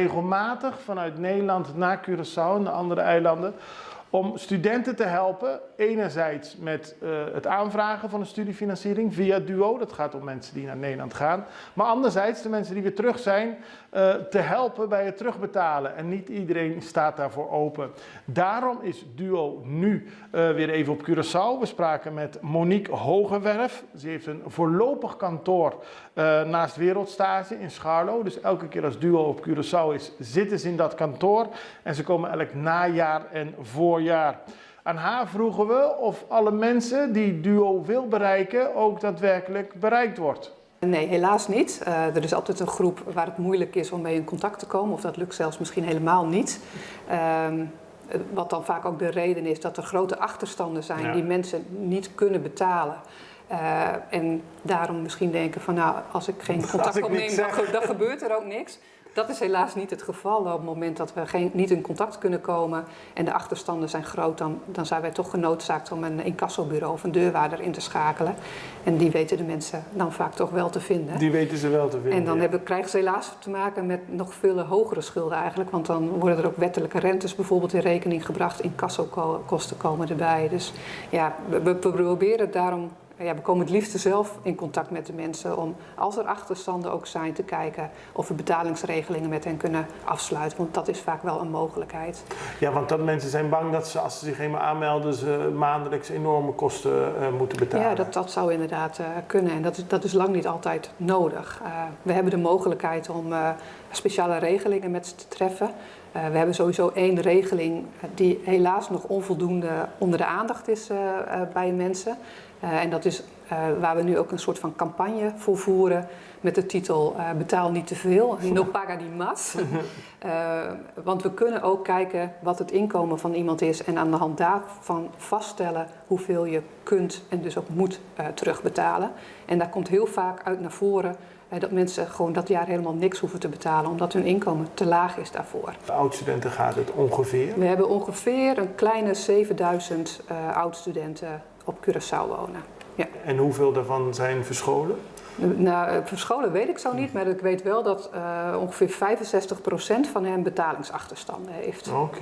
Regelmatig vanuit Nederland naar Curaçao en de andere eilanden om studenten te helpen, enerzijds met het aanvragen van een studiefinanciering via DUO, dat gaat om mensen die naar Nederland gaan, maar anderzijds de mensen die weer terug zijn te helpen bij het terugbetalen en niet iedereen staat daarvoor open. Daarom is DUO nu weer even op Curaçao. We spraken met Monique Hogewerf. Ze heeft een voorlopig kantoor naast Wereldstage in Scharlo. Dus elke keer als DUO op Curaçao is, zitten ze in dat kantoor en ze komen elk najaar en voorjaar. Aan haar vroegen we of alle mensen die DUO wil bereiken ook daadwerkelijk bereikt wordt. Nee, helaas niet. Er is altijd een groep waar het moeilijk is om mee in contact te komen. Of dat lukt zelfs misschien helemaal niet. Wat dan vaak ook de reden is dat er grote achterstanden zijn die mensen niet kunnen betalen. En daarom misschien denken van nou, als ik geen contact opneem, dan gebeurt er ook niks. Dat is helaas niet het geval. Op het moment dat we niet in contact kunnen komen en de achterstanden zijn groot, dan zijn wij toch genoodzaakt om een incassobureau of een deurwaarder in te schakelen. En die weten de mensen dan vaak toch wel te vinden. Die weten ze wel te vinden. En dan krijgen ze helaas te maken met nog veel hogere schulden eigenlijk. Want dan worden er ook wettelijke rentes bijvoorbeeld in rekening gebracht. Incassokosten komen erbij. Dus ja, we proberen daarom. Ja, we komen het liefst zelf in contact met de mensen om, als er achterstanden ook zijn, te kijken of we betalingsregelingen met hen kunnen afsluiten. Want dat is vaak wel een mogelijkheid. Ja, want dat mensen zijn bang dat ze, als ze zich eenmaal aanmelden, ze maandelijks enorme kosten moeten betalen. Ja, dat zou inderdaad kunnen. En dat is lang niet altijd nodig. We hebben de mogelijkheid om speciale regelingen met ze te treffen. We hebben sowieso één regeling die helaas nog onvoldoende onder de aandacht is bij mensen. En dat is waar we nu ook een soort van campagne voor voeren met de titel Betaal niet te veel, no paga de más. Want we kunnen ook kijken wat het inkomen van iemand is en aan de hand daarvan vaststellen hoeveel je kunt en dus ook moet terugbetalen. En daar komt heel vaak uit naar voren dat mensen gewoon dat jaar helemaal niks hoeven te betalen, omdat hun inkomen te laag is daarvoor. De oud-studenten gaat het ongeveer? We hebben ongeveer een kleine 7000 oud-studenten op Curaçao wonen. Ja. En hoeveel daarvan zijn verscholen? Nou, verscholen weet ik zo niet, maar ik weet wel dat ongeveer 65% van hen betalingsachterstanden heeft. Oké.